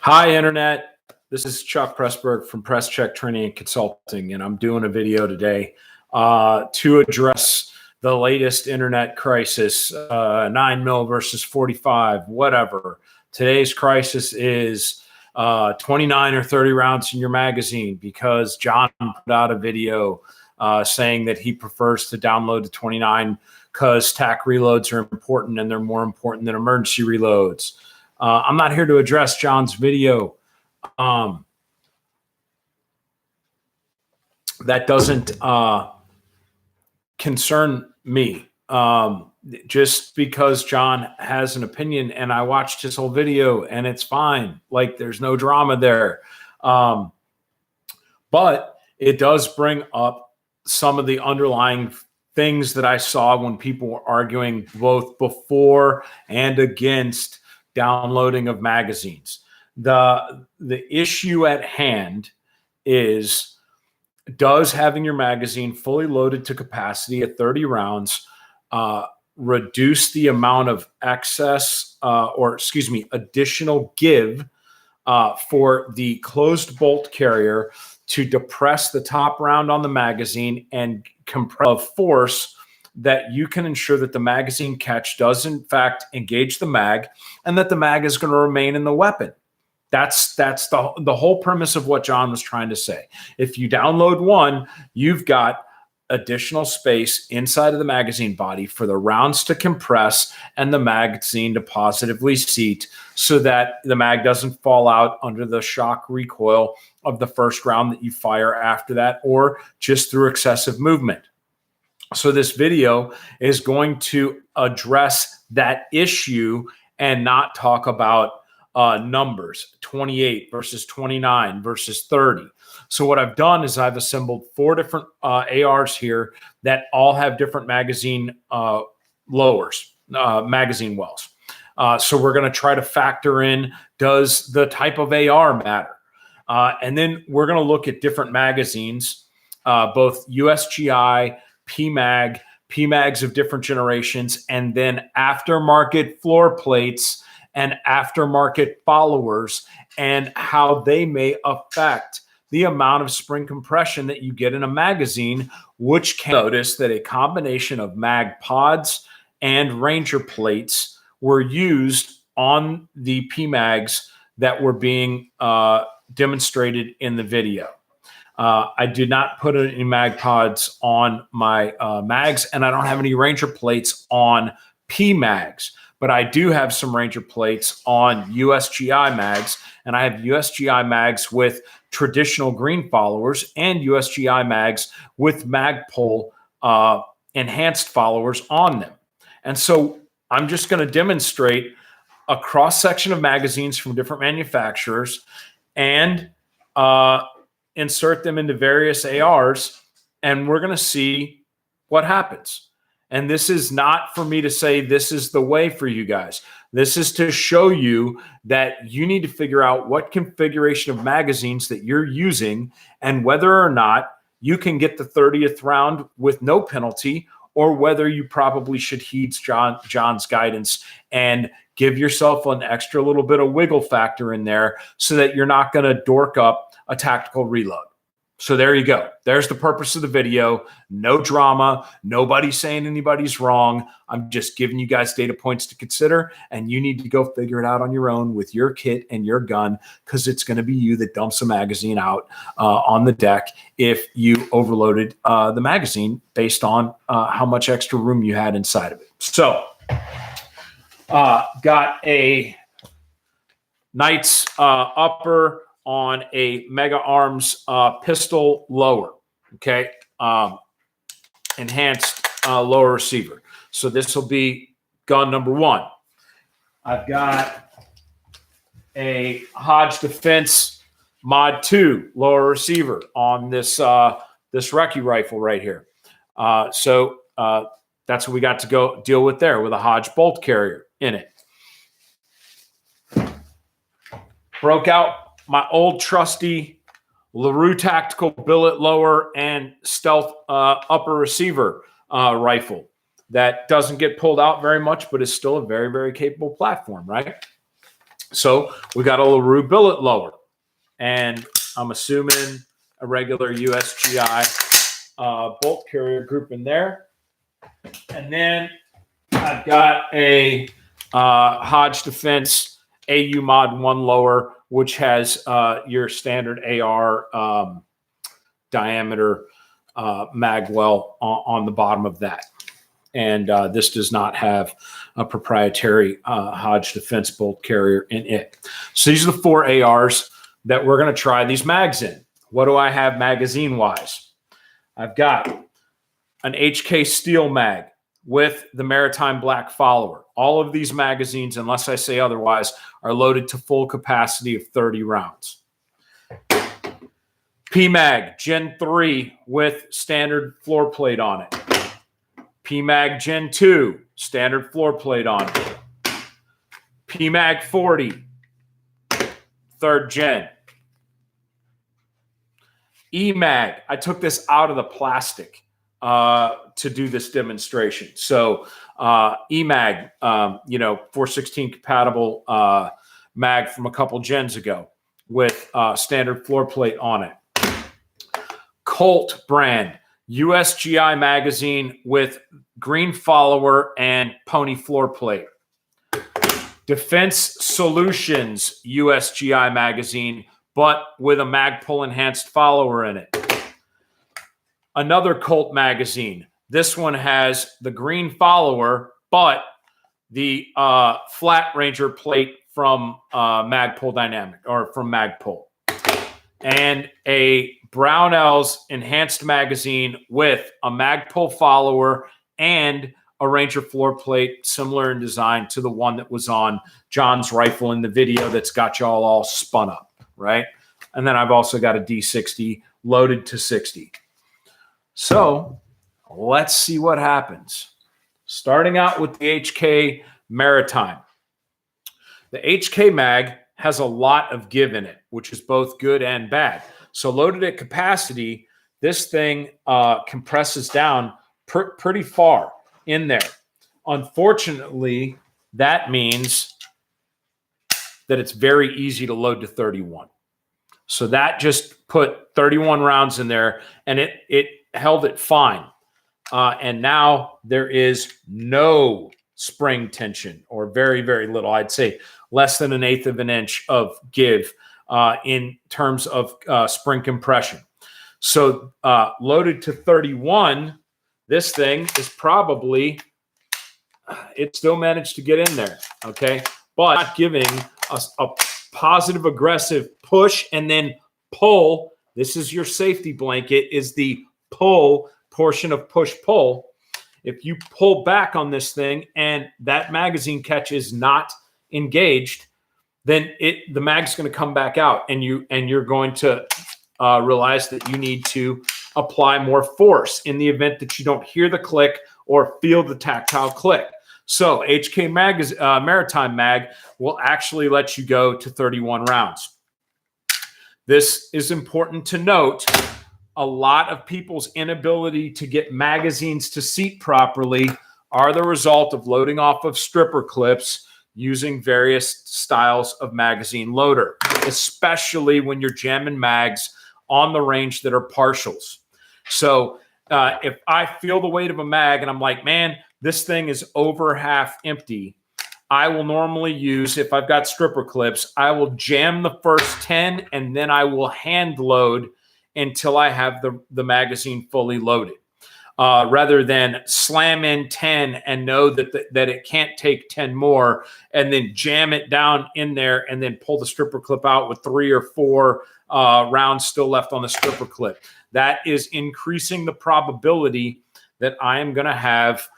Hi, Internet. This is Chuck Pressberg from Press Check Training and Consulting, and I'm doing a video today to address the latest Internet crisis, 9 mil versus 45, whatever. Today's crisis is 29 or 30 rounds in your magazine because John put out a video saying that he prefers to download the 29 because TAC reloads are important and they're more important than emergency reloads. I'm not here to address John's video. That doesn't concern me. Just because John has an opinion and I watched his whole video and it's fine. Like there's no drama there. But it does bring up some of the underlying things that I saw when people were arguing both before and against downloading of magazines. The issue at hand is, does having your magazine fully loaded to capacity at 30 rounds reduce the amount of excess additional give for the closed bolt carrier to depress the top round on the magazine and compress force that you can ensure that the magazine catch does in fact engage the mag and that the mag is going to remain in the weapon. That's the whole premise of what John was trying to say. If you download one, you've got additional space inside of the magazine body for the rounds to compress and the magazine to positively seat so that the mag doesn't fall out under the shock recoil of the first round that you fire after that or just through excessive movement. So this video is going to address that issue and not talk about numbers, 28 versus 29 versus 30. So what I've done is I've assembled 4 different ARs here that all have different magazine magazine wells. So we're going to try to factor in, does the type of AR matter? And then we're going to look at different magazines, both USGI, PMags of different generations, and then aftermarket floor plates and aftermarket followers and how they may affect the amount of spring compression that you get in a magazine, which can notice that a combination of mag pods and Ranger plates were used on the PMags that were being demonstrated in the video. I did not put any mag pods on my mags, and I don't have any Ranger plates on PMags, but I do have some Ranger plates on USGI mags, and I have USGI mags with traditional green followers and USGI mags with Magpul enhanced followers on them. And so I'm just going to demonstrate a cross-section of magazines from different manufacturers and insert them into various ARs, and we're going to see what happens. And this is not for me to say this is the way for you guys. This is to show you that you need to figure out what configuration of magazines that you're using and whether or not you can get the 30th round with no penalty, or whether you probably should heed John's guidance and give yourself an extra little bit of wiggle factor in there so that you're not going to dork up a tactical reload. So there you go. There's the purpose of the video. No drama. Nobody's saying anybody's wrong. I'm just giving you guys data points to consider, and you need to go figure it out on your own with your kit and your gun, because it's going to be you that dumps a magazine out on the deck if you overloaded the magazine based on how much extra room you had inside of it. So got a Knights upper on a Mega Arms pistol lower, okay? Enhanced lower receiver. So this will be gun number 1. I've got a Hodge Defense Mod 2 lower receiver on this this Recce rifle right here. So that's what we got to go deal with there, with a Hodge bolt carrier in it. Broke out my old trusty LaRue Tactical billet lower and stealth upper receiver rifle that doesn't get pulled out very much, but is still a very, very capable platform, right? So we got a LaRue billet lower, and I'm assuming a regular USGI bolt carrier group in there. And then I've got a Hodge Defense AU Mod 1 lower, which has your standard AR diameter magwell on the bottom of that. And this does not have a proprietary Hodge Defense bolt carrier in it. So these are the 4 ARs that we're going to try these mags in. What do I have magazine-wise? I've got an HK Steel mag with the Maritime Black Follower. All of these magazines, unless I say otherwise, are loaded to full capacity of 30 rounds. PMag Gen 3 with standard floor plate on it. PMag Gen 2, standard floor plate on it. PMag 40, 3rd gen. EMag, I took this out of the plastic to do this demonstration. So EMag, 416 compatible mag from a couple gens ago with standard floor plate on it. Colt brand USGI magazine with green follower and pony floor plate. Defense Solutions USGI magazine, but with a Magpul enhanced follower in it. Another Colt magazine. This one has the green follower, but the flat Ranger plate from Magpul Dynamic or from Magpul. And a Brownells enhanced magazine with a Magpul follower and a Ranger floor plate similar in design to the one that was on John's rifle in the video that's got y'all all spun up, right? And then I've also got a D60 loaded to 60. So let's see what happens. Starting out with the HK Maritime. The HK mag has a lot of give in it, which is both good and bad. So loaded at capacity, this thing compresses down pretty far in there. Unfortunately, that means that it's very easy to load to 31. So that just put 31 rounds in there, and it held it fine. And now there is no spring tension, or very, very little. I'd say less than 1/8 of an inch of give in terms of spring compression. So loaded to 31, this thing is probably, it still managed to get in there, okay? But not giving a positive aggressive push and then pull. This is your safety blanket, is the pull portion of push-pull. If you pull back on this thing and that magazine catch is not engaged, then the mag's going to come back out, and you're going to realize that you need to apply more force in the event that you don't hear the click or feel the tactile click. So HK Maritime mag will actually let you go to 31 rounds. This is important to note. A lot of people's inability to get magazines to seat properly are the result of loading off of stripper clips using various styles of magazine loader, especially when you're jamming mags on the range that are partials. So if I feel the weight of a mag and I'm like, man, this thing is over half empty, I will normally use, if I've got stripper clips, I will jam the first 10 and then I will hand load until I have the magazine fully loaded, rather than slam in 10 and know that it can't take 10 more and then jam it down in there and then pull the stripper clip out with 3 or 4 rounds still left on the stripper clip. That is increasing the probability that I am going to have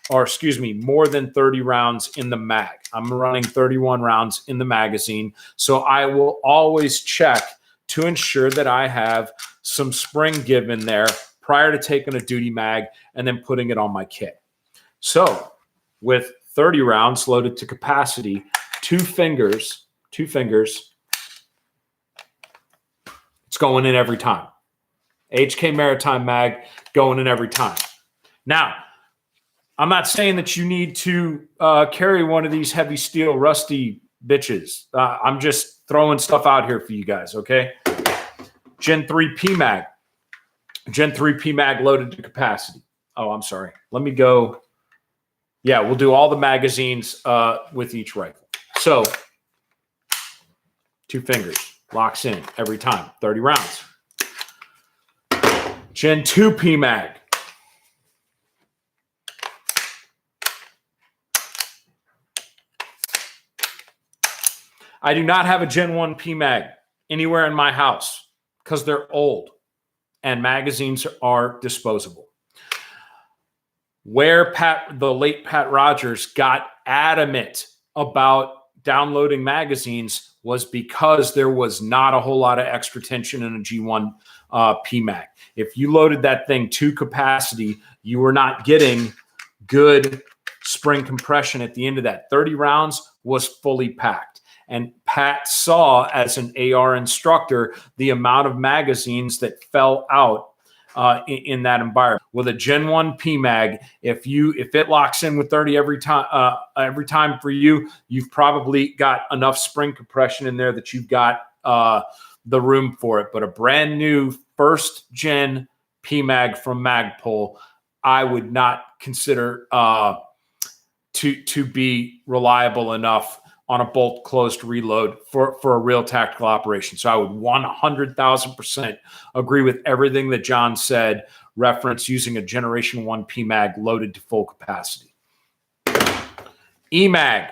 more than 30 rounds in the mag. I'm running 31 rounds in the magazine. So I will always check to ensure that I have some spring give in there prior to taking a duty mag and then putting it on my kit. So with 30 rounds loaded to capacity, two fingers, it's going in every time. HK Maritime mag going in every time. Now, I'm not saying that you need to carry one of these heavy steel rusty bitches. I'm just throwing stuff out here for you guys, okay? Gen 3 PMAG. Gen 3 PMAG loaded to capacity. Oh, I'm sorry. Let me go. Yeah, we'll do all the magazines with each rifle. So, 2 fingers. Locks in every time. 30 rounds. Gen 2 PMAG. I do not have a Gen 1 PMAG anywhere in my house because they're old and magazines are disposable. Where the late Pat Rogers got adamant about downloading magazines was because there was not a whole lot of extra tension in a G1 PMAG. If you loaded that thing to capacity, you were not getting good spring compression at the end of that. 30 rounds was fully packed. And Pat saw, as an AR instructor, the amount of magazines that fell out in that environment. With a Gen 1 PMAG, if it locks in with 30 every time for you, you've probably got enough spring compression in there that you've got the room for it. But a brand new first gen PMAG from Magpul, I would not consider to be reliable enough on a bolt closed reload for a real tactical operation. So I would 100,000% agree with everything that John said, reference using a Generation 1 PMAG loaded to full capacity. EMAG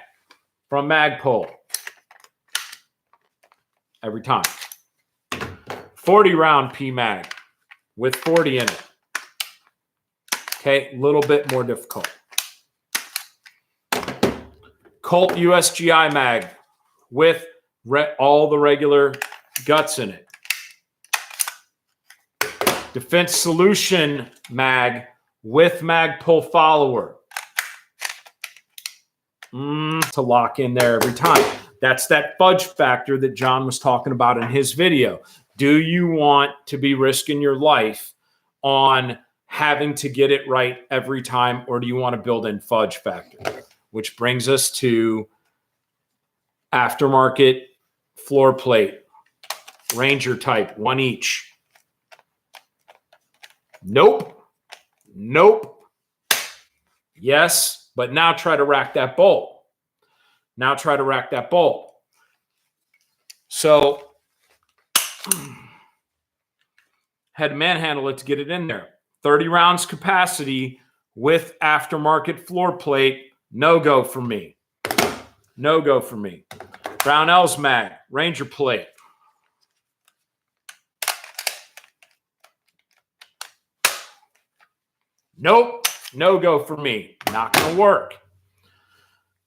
from Magpul. Every time. 40 round PMAG with 40 in it. Okay, a little bit more difficult. Colt USGI mag with all the regular guts in it. Defense Solution mag with Magpul follower. To lock in there every time. That's that fudge factor that John was talking about in his video. Do you want to be risking your life on having to get it right every time, or do you want to build in fudge factor? Which brings us to aftermarket floor plate, Ranger type, 1 each. Nope. Nope. Yes, but now try to rack that bolt. Now try to rack that bolt. So, had to manhandle it to get it in there. 30 rounds capacity with aftermarket floor plate. No go for me. No go for me. Brownell's mag, Ranger plate. Nope. No go for me. Not going to work.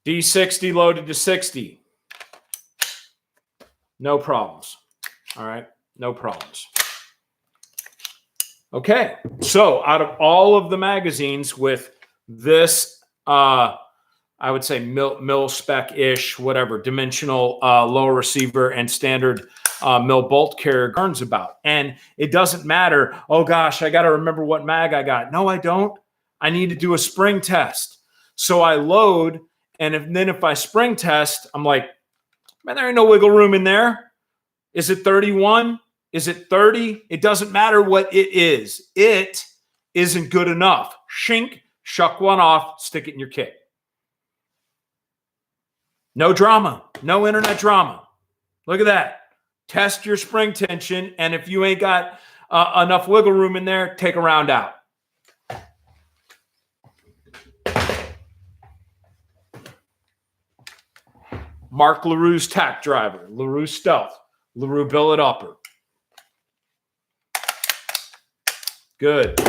D60 loaded to 60. No problems. All right. No problems. Okay. So out of all of the magazines with this, I would say mil spec-ish, whatever, dimensional lower receiver and standard mil bolt carrier Gern's about. And it doesn't matter, oh gosh, I got to remember what mag I got. No, I don't. I need to do a spring test. So I load, and then if I spring test, I'm like, man, there ain't no wiggle room in there. Is it 31? Is it 30? It doesn't matter what it is. It isn't good enough. Shink, shuck one off, stick it in your kit. No drama. No internet drama. Look at that. Test your spring tension, and if you ain't got enough wiggle room in there, take a round out. Mark LaRue's tack driver, LaRue Stealth, LaRue billet upper. Good.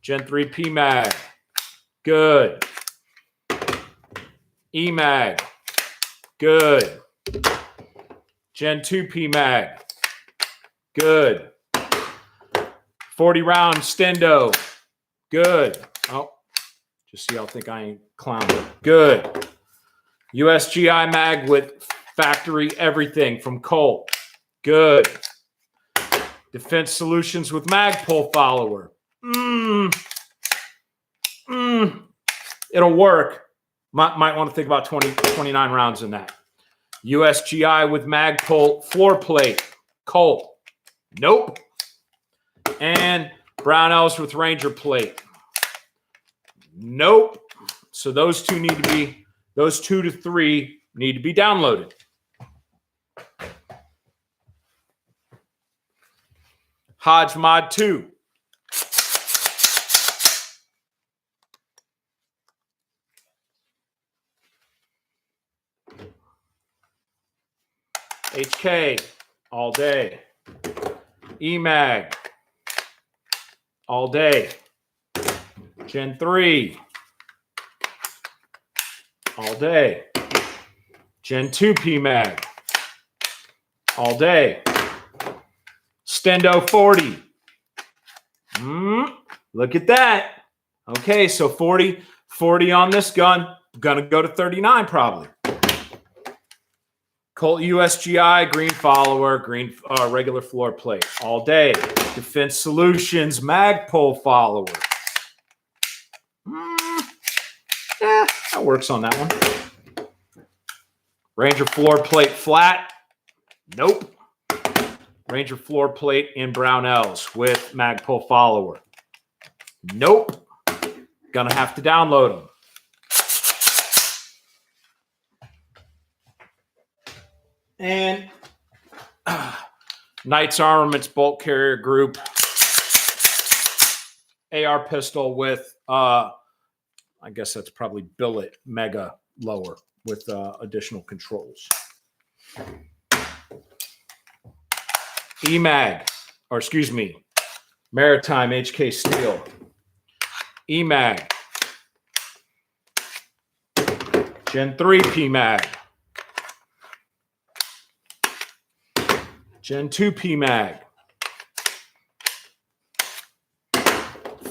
Gen 3 PMAG. Good. EMAG. Good. Gen 2 PMAG. Good. 40 round Stendo. Good. Oh, just so y'all think I ain't clowning. Good. USGI mag with factory everything from Colt. Good. Defense Solutions with Magpul follower. It'll work. Might want to think about 29 rounds in that. USGI with Magpul floor plate. Colt. Nope. And Brownells with Ranger plate. Nope. So those two to three need to be downloaded. Hodge Mod 2. HK all day. EMAG all day. Gen 3 all day. Gen 2 PMAG all day. Stendo 40. Look at that. Okay, so 40 on this gun. Gonna go to 39 probably. Colt USGI, green follower, green regular floor plate all day. Defense Solutions, Magpul follower. Yeah, that works on that one. Ranger floor plate flat. Nope. Ranger floor plate in Brownells with Magpul follower. Nope. Gonna have to download them. And Knights Armaments Bolt Carrier Group AR pistol with, I guess that's probably billet mega lower with additional controls. EMAG, or excuse me, Maritime HK Steel. EMAG. Gen 3 PMAG. Gen 2 PMAG.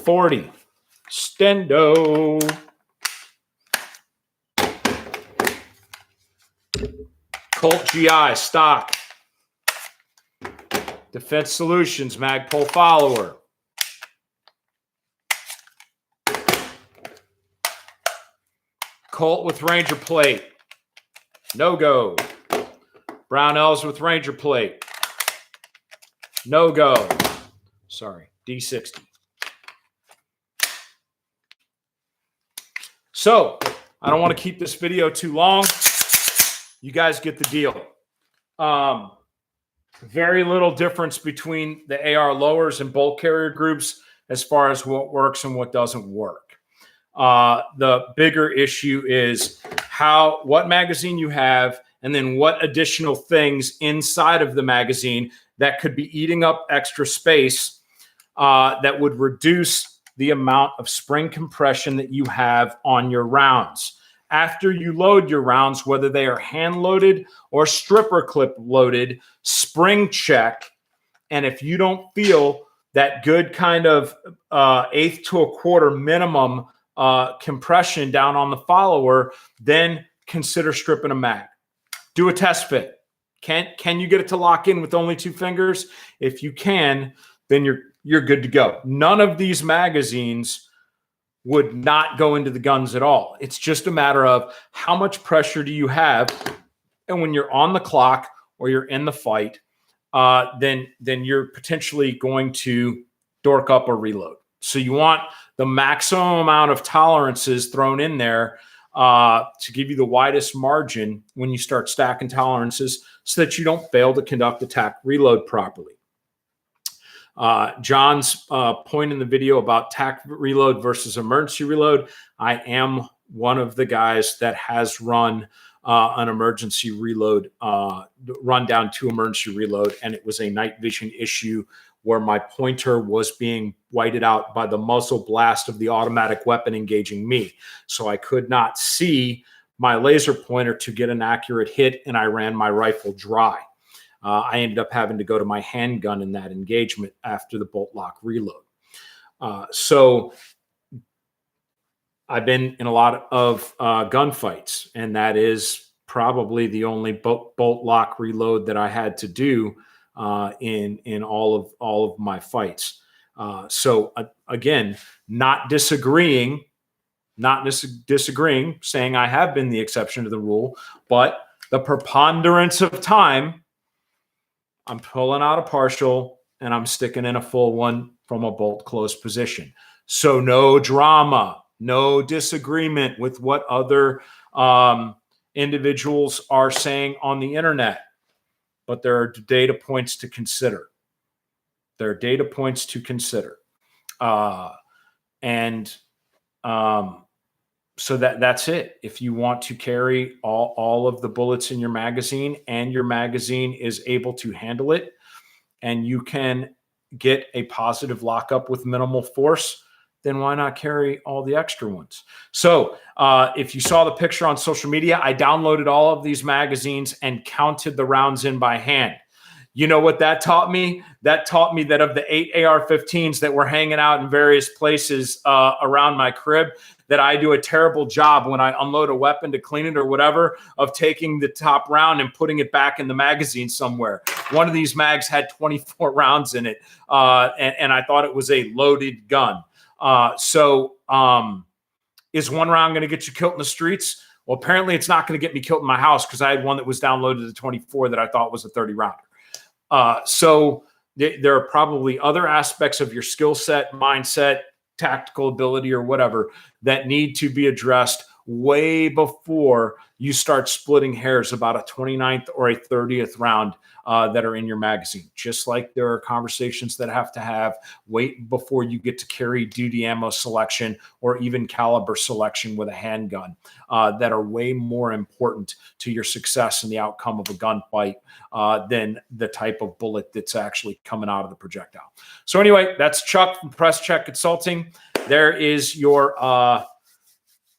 40. Stendo. Colt GI stock. Defense Solutions Magpul follower. Colt with Ranger plate. No go. Brownells with Ranger plate. No go. Sorry, D60. So, I don't want to keep this video too long. You guys get the deal. Very little difference between the AR lowers and bolt carrier groups as far as what works and what doesn't work. The bigger issue is what magazine you have, and then what additional things inside of the magazine that could be eating up extra space that would reduce the amount of spring compression that you have on your rounds. After you load your rounds, whether they are hand loaded or stripper clip loaded, spring check. And if you don't feel that good kind of eighth to a quarter minimum compression down on the follower, then consider stripping a mag. Do a test fit. Can you get it to lock in with only 2 fingers? If you can, then you're good to go. None of these magazines would not go into the guns at all. It's just a matter of how much pressure do you have, and when you're on the clock or you're in the fight, then you're potentially going to dork up or reload. So you want the maximum amount of tolerances thrown in there to give you the widest margin when you start stacking tolerances so that you don't fail to conduct attack reload properly. John's point in the video about tack reload versus emergency reload, I am one of the guys that has run an emergency reload, run down to emergency reload, and it was a night vision issue where my pointer was being whited out by the muzzle blast of the automatic weapon engaging me. So I could not see my laser pointer to get an accurate hit, and I ran my rifle dry. I ended up having to go to my handgun in that engagement after the bolt lock reload. So I've been in a lot of gunfights, and that is probably the only bolt lock reload that I had to do in all of my fights. So again, not disagreeing not disagreeing, saying I have been the exception to the rule, but the preponderance of time, I'm pulling out a partial and I'm sticking in a full one from a bolt close position. So no drama, no disagreement with what other individuals are saying on the internet, but there are data points to consider. There are data points to consider. So that's it. If you want to carry all of the bullets in your magazine and your magazine is able to handle it and you can get a positive lockup with minimal force, then why not carry all the extra ones? So if you saw the picture on social media, I downloaded all of these magazines and counted the rounds in by hand. You know what that taught me? That taught me that of the 8 AR-15s that were hanging out in various places around my crib, that I do a terrible job when I unload a weapon to clean it or whatever of taking the top round and putting it back in the magazine somewhere. One of these mags had 24 rounds in it, and I thought it was a loaded gun. Is one round going to get you killed in the streets? Well, apparently it's not going to get me killed in my house because I had one that was downloaded to 24 that I thought was a 30 rounder. So there are probably other aspects of your skill set, mindset, tactical ability, or whatever that need to be addressed way before you start splitting hairs about a 29th or a 30th round that are in your magazine. Just like there are conversations that have to have wait before you get to carry duty ammo selection or even caliber selection with a handgun that are way more important to your success and the outcome of a gunfight than the type of bullet that's actually coming out of the projectile. So anyway, that's Chuck from Press Check Consulting. There is your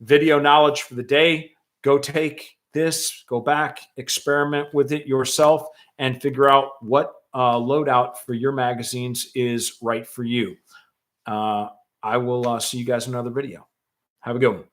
video knowledge for the day. Go take this, go back, experiment with it yourself, and figure out what loadout for your magazines is right for you. I will see you guys in another video. Have a good one.